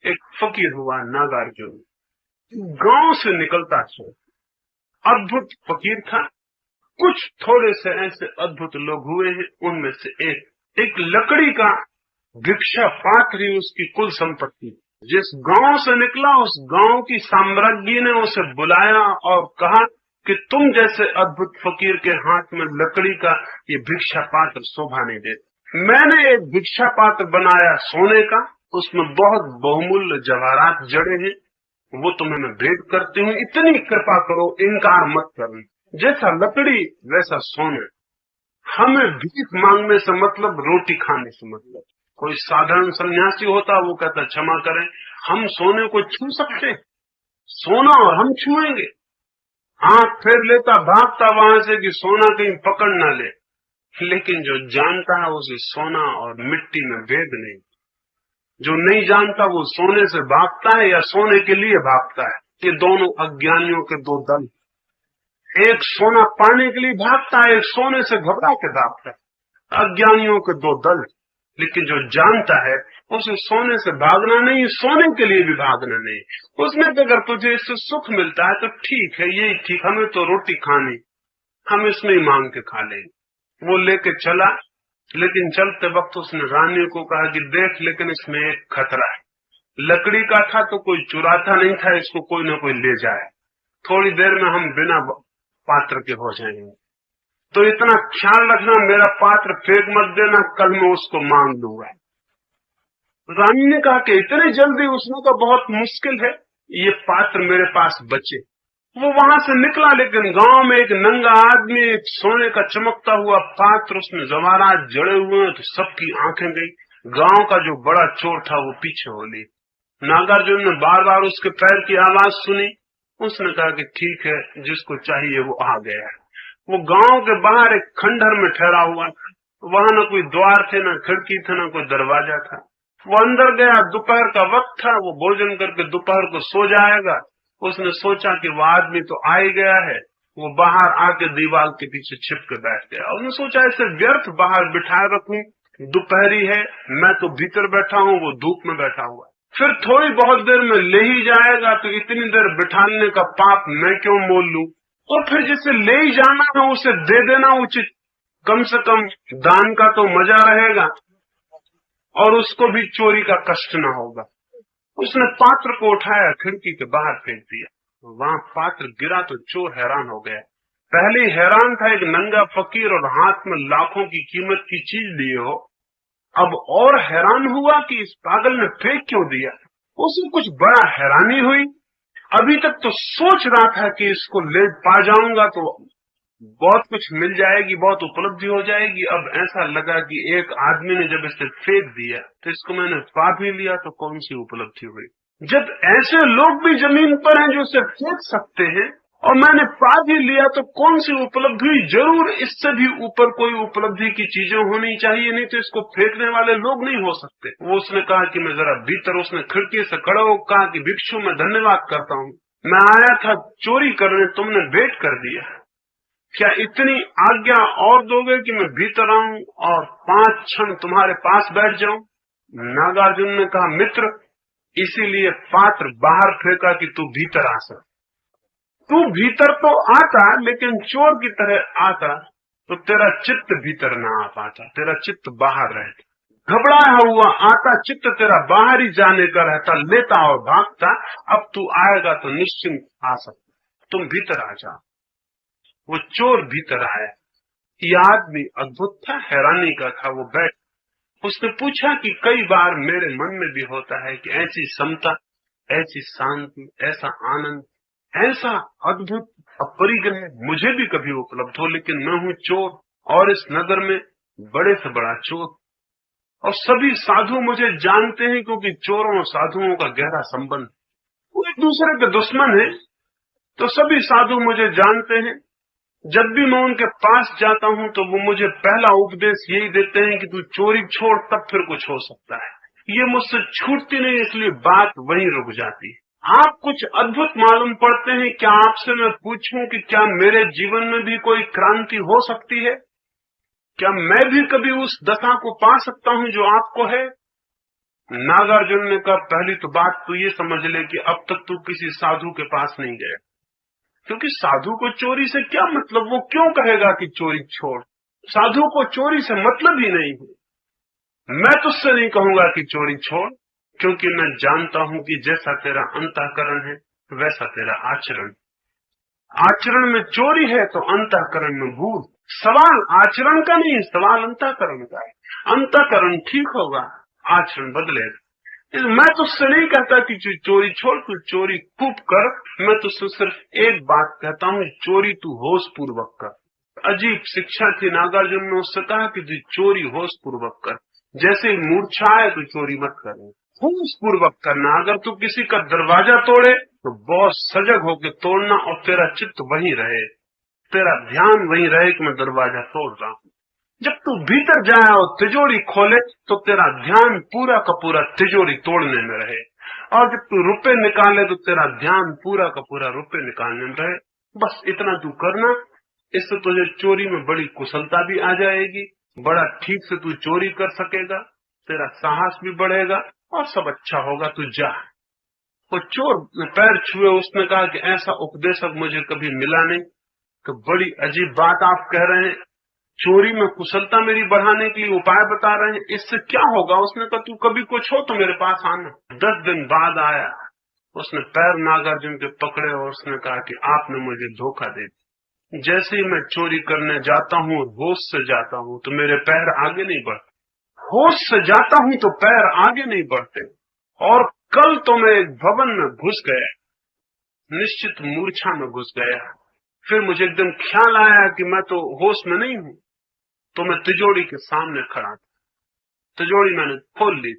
एक फकीर हुआ नागार्जुन, गांव से निकलता था, अद्भुत फकीर था। कुछ थोड़े से ऐसे अद्भुत लोग हुए हैं, उनमें से एक लकड़ी का भिक्षा पात्र ही उसकी कुल संपत्ति। जिस गांव से निकला उस गांव की साम्राज्ञी ने उसे बुलाया और कहा कि तुम जैसे अद्भुत फकीर के हाथ में लकड़ी का ये भिक्षा पात्र शोभा नहीं देता। मैंने एक भिक्षा पात्र बनाया सोने का, उसमें बहुत बहुमूल्य जवाहरात जड़े हैं, वो तुम्हें मैं भेंट करती हूँ, इतनी कृपा करो, इनकार मत करना। जैसा लकड़ी वैसा सोना। हमें भीख मांगने से मतलब, रोटी खाने से मतलब। कोई साधारण सन्यासी होता, वो कहता क्षमा करें, हम सोने को छू सकते, सोना और हम छुएंगे। आंख फेर लेता, भागता वहां से कि सोना कहीं पकड़ ना ले। लेकिन जो जानता है उसे सोना और मिट्टी में भेद नहीं। जो नहीं जानता वो सोने से भागता है या सोने के लिए भागता है। ये दोनों अज्ञानियों के दो दल, एक सोना पाने के लिए भागता है, एक सोने से घबरा के भागता है। अज्ञानियों के दो दल। लेकिन जो जानता है उसे सोने से भागना नहीं, सोने के लिए भी भागना नहीं। उसमें अगर तुझे इससे सुख मिलता है तो ठीक है, यही ठीक, हमें तो रोटी खानी, हम इसमें ही मांग के खा लेंगे। वो लेके चला, लेकिन चलते वक्त उसने रानी को कहा कि देख, लेकिन इसमें एक खतरा है। लकड़ी का था तो कोई चुराता नहीं था, इसको कोई ना कोई ले जाए, थोड़ी देर में हम बिना पात्र के हो जाएंगे, तो इतना ख्याल रखना, मेरा पात्र फेंक मत देना, कल मैं उसको मांग लूंगा। रानी ने कहा कि इतनी जल्दी? उसने कहा बहुत मुश्किल है ये पात्र मेरे पास बचे। वो वहां से निकला, लेकिन गांव में एक नंगा आदमी एक सोने का चमकता हुआ पात्र, उसमें जवाहरात जड़े हुए हैं, तो सबकी आंखें गई। गांव का जो बड़ा चोर था वो पीछे हो ली। नागार्जुन ने बार बार उसके पैर की आवाज सुनी। उसने कहा कि ठीक है, जिसको चाहिए वो आ गया है। वो गांव के बाहर एक खंडहर में ठहरा हुआ था। वहां न कोई द्वार थे, न खिड़की थे, न कोई दरवाजा था। वो अंदर गया, दोपहर का वक्त था, वो भोजन करके दोपहर को सो जाएगा। उसने सोचा कि वो आदमी तो आ ही गया है। वो बाहर आके दीवार के पीछे छिप के बैठ गया। उसने सोचा ऐसे व्यर्थ बाहर बिठाए रखूं, दोपहरी है, मैं तो भीतर बैठा हूं, वो धूप में बैठा हुआ। फिर थोड़ी बहुत देर में ले ही जाएगा, तो इतनी देर बिठाने का पाप मैं क्यों मोल लूं। और फिर जिसे ले ही जाना है उसे दे देना उचित, कम से कम दान का तो मजा रहेगा और उसको भी चोरी का कष्ट न होगा। उसने पात्र को उठाया, खिड़की के बाहर फेंक दिया। वहां पात्र गिरा तो चोर हैरान हो गया। पहले ही हैरान था, एक नंगा फकीर और हाथ में लाखों की कीमत की चीज लिए हो। अब और हैरान हुआ कि इस पागल ने फेंक क्यों दिया। उसे कुछ बड़ा हैरानी हुई। अभी तक तो सोच रहा था कि इसको ले पा जाऊंगा तो बहुत कुछ मिल जाएगी, बहुत उपलब्धि हो जाएगी। अब ऐसा लगा कि एक आदमी ने जब इसे फेंक दिया तो इसको मैंने पा भी लिया, तो कौन सी उपलब्धि हुई। जब ऐसे लोग भी जमीन पर हैं जो इसे फेंक सकते हैं और मैंने पा भी लिया, तो कौन सी उपलब्धि हुई। जरूर इससे भी ऊपर कोई उपलब्धि की चीजें होनी चाहिए, नहीं तो इसको फेंकने वाले लोग नहीं हो सकते। वो उसने कहा कि मैं जरा भीतर। उसने खिड़की से खड़ा हो कहा कि भिक्षु, मैं धन्यवाद करता हूँ, मैं आया था चोरी करने, तुमने भेंट कर दिया। क्या इतनी आज्ञा और दोगे कि मैं भीतर आऊं और 5 क्षण तुम्हारे पास बैठ जाऊं। नागार्जुन ने कहा, मित्र, इसीलिए पात्र बाहर फेंका कि तू भीतर आ सके। तू भीतर तो आता, लेकिन चोर की तरह आता तो तेरा चित्त भीतर ना आ पाता, तेरा चित्त बाहर रहता। घबराया हुआ आता, चित्त तेरा बाहर ही जाने का रहता, लेता और भागता। अब तू आएगा तो निश्चिंत आ सकता, तुम भीतर आ जाओ। वो चोर भीतर आया। ये आदमी अद्भुत था, हैरानी का था। वो बैठ, उसने पूछा कि कई बार मेरे मन में भी होता है कि ऐसी समता, ऐसी शांति, ऐसा आनंद, ऐसा अद्भुत अपरिग्रह मुझे भी कभी उपलब्ध हो, लेकिन मैं हूं चोर, और इस नगर में बड़े से बड़ा चोर। और सभी साधु मुझे जानते हैं, क्योंकि चोरों और साधुओं का गहरा संबंध, वो एक दूसरे के दुश्मन है, तो सभी साधु मुझे जानते हैं। जब भी मैं उनके पास जाता हूं तो वो मुझे पहला उपदेश यही देते हैं कि तू चोरी छोड़, तब फिर कुछ हो सकता है। ये मुझसे छूटती नहीं, इसलिए बात वहीं रुक जाती है। आप कुछ अद्भुत मालूम पड़ते हैं। क्या आपसे मैं पूछूं कि क्या मेरे जीवन में भी कोई क्रांति हो सकती है? क्या मैं भी कभी उस दशा को पा सकता हूं जो आपको है? नागार्जुन ने कहा, पहली तो बात तू ये समझ ले कि अब तक तू किसी साधु के पास नहीं गया, क्योंकि साधु को चोरी से क्या मतलब, वो क्यों कहेगा कि चोरी छोड़। साधु को चोरी से मतलब ही नहीं है। मैं तुझसे नहीं कहूंगा कि चोरी छोड़, क्योंकि मैं जानता हूं कि जैसा तेरा अंतःकरण है वैसा तेरा आचरण। आचरण में चोरी है तो अंतःकरण में भूल। सवाल आचरण का नहीं, सवाल अंतःकरण का है। अंतःकरण ठीक होगा, आचरण बदलेगा। मैं तुझसे नहीं कहता कि चोरी छोड़, तू चोरी खूब कर। मैं तुझसे सिर्फ एक बात कहता हूं, चोरी तू होश पूर्वक कर। अजीब शिक्षा थी नागार्जुन ने उससे कहा कि तू चोरी होश पूर्वक कर, जैसे ही मूर्छा आए तो चोरी मत करना, होश पूर्वक करना। अगर तू किसी का दरवाजा तोड़े तो बहुत सजग होकर तोड़ना, और तेरा चित्त वहीं रहे, तेरा ध्यान वहीं रहे कि मैं दरवाजा तोड़ रहा हूं। जब तू भीतर जाए और तिजोरी खोले तो तेरा ध्यान पूरा का पूरा तिजोरी तोड़ने में रहे, और जब तू रुपए निकाले तो तेरा ध्यान पूरा का पूरा रुपए निकालने में रहे। बस इतना तू करना, इससे तुझे चोरी में बड़ी कुशलता भी आ जाएगी, बड़ा ठीक से तू चोरी कर सकेगा, तेरा साहस भी बढ़ेगा और सब अच्छा होगा। तू जा। वो चोर पैर छुए, उसने कहा कि ऐसा उपदेशक मुझे कभी मिला नहीं, तो बड़ी अजीब बात आप कह रहे हैं, चोरी में कुशलता मेरी बढ़ाने के लिए उपाय बता रहे हैं, इससे क्या होगा। उसने कहा, तू कभी कुछ हो तो मेरे पास आना। 10 दिन बाद आया, उसने पैर नागार्जुन के पकड़े और उसने कहा कि आपने मुझे धोखा दे दिया। जैसे ही मैं चोरी करने जाता हूँ और होश से जाता हूँ तो मेरे पैर आगे नहीं बढ़ते, होश से जाता हूँ तो पैर आगे नहीं बढ़ते। और कल तो मैं एक भवन में घुस गया, निश्चित मूर्छा में घुस गया। फिर मुझे एकदम ख्याल आया कि मैं तो होश में नहीं हूँ, तो मैं तिजोरी के सामने खड़ा था, तिजोरी मैंने खोल ली।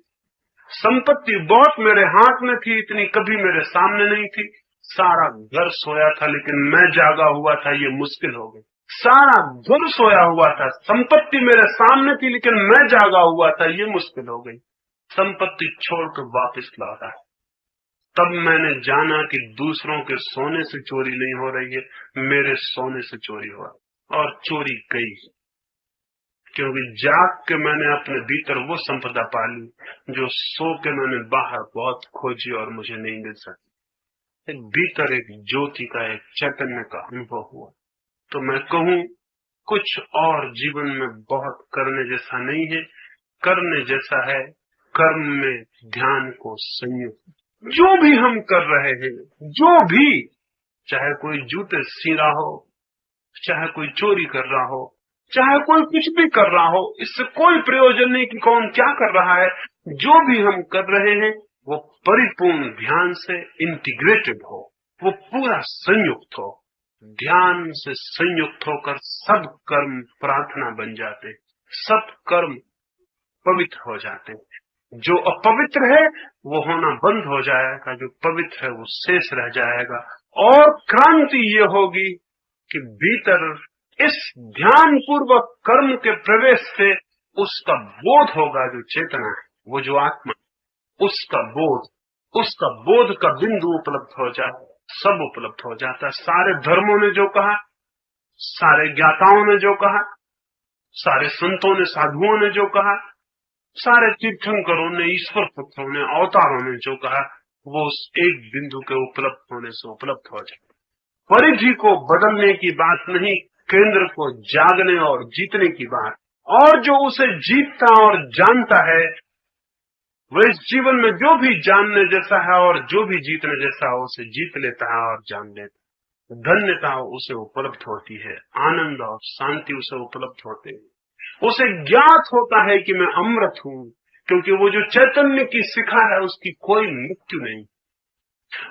संपत्ति बहुत मेरे हाथ में थी, इतनी कभी मेरे सामने नहीं थी। सारा घर सोया था लेकिन मैं जागा हुआ था, ये मुश्किल हो गई। सारा घर सोया हुआ था, संपत्ति मेरे सामने थी लेकिन मैं जागा हुआ था, ये मुश्किल हो गई। संपत्ति छोड़कर वापस लौटा। तब मैंने जाना कि दूसरों के सोने से चोरी नहीं हो रही है, मेरे सोने से चोरी हो रही। और चोरी गई, क्योंकि जाग के मैंने अपने भीतर वो संपदा पाली जो सो के मैंने बाहर बहुत खोजी और मुझे नहीं मिल सकी। एक भीतर एक ज्योति का, एक चैतन्य का अनुभव हुआ। तो मैं कहूँ, कुछ और जीवन में बहुत करने जैसा नहीं है। करने जैसा है कर्म में ध्यान को संयुक्त। जो भी हम कर रहे हैं, जो भी, चाहे कोई जूते सी रहा हो, चाहे कोई चोरी कर रहा हो, चाहे कोई कुछ भी कर रहा हो, इससे कोई प्रयोजन नहीं कि कौन क्या कर रहा है। जो भी हम कर रहे हैं वो परिपूर्ण ध्यान से इंटीग्रेटेड हो, वो पूरा संयुक्त हो। ध्यान से संयुक्त होकर सब कर्म प्रार्थना बन जाते, सब कर्म पवित्र हो जाते हैं। जो अपवित्र है वो होना बंद हो जाएगा, जो पवित्र है वो शेष रह जाएगा। और क्रांति ये होगी कि भीतर इस ध्यान पूर्वक कर्म के प्रवेश से उसका बोध होगा, जो चेतना है, वो जो आत्मा, उसका बोध का बिंदु उपलब्ध हो जाए, सब उपलब्ध हो जाता है। सारे धर्मों ने जो कहा, सारे ज्ञाताओं ने जो कहा, सारे संतों ने, साधुओं ने जो कहा, सारे तीर्थंकरों ने, ईश्वर पुत्रों ने, अवतारों ने जो कहा, वो उस एक बिंदु के उपलब्ध होने से उपलब्ध हो जाए। परिधि को बदलने की बात नहीं, केंद्र को जागने और जीतने की बात। और जो उसे जीतता और जानता है, वो इस जीवन में जो भी जानने जैसा है और जो भी जीतने जैसा है उसे जीत लेता है और जान लेता है। धन्यता उसे उपलब्ध होती है, आनंद और शांति उसे उपलब्ध होते हैं। उसे ज्ञात होता है कि मैं अमृत हूँ, क्योंकि वो जो चैतन्य की शिखा है उसकी कोई मृत्यु नहीं।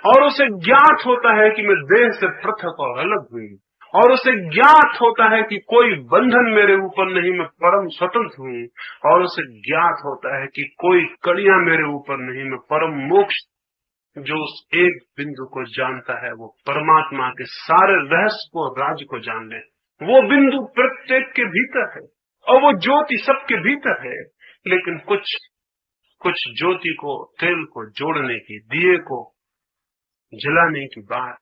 और उसे ज्ञात होता है कि मैं देह से पृथक और अलग हुई। और उसे ज्ञात होता है कि कोई बंधन मेरे ऊपर नहीं, मैं परम स्वतंत्र हूँ। और उसे ज्ञात होता है कि कोई कड़ियां मेरे ऊपर नहीं, मैं परम मोक्ष। जो उस एक बिंदु को जानता है वो परमात्मा के सारे रहस्य को, राज को जान ले। वो बिंदु प्रत्येक के भीतर है और वो ज्योति सबके भीतर है। लेकिन कुछ ज्योति को, तेल को जोड़ने की, दिए को जलाने की बात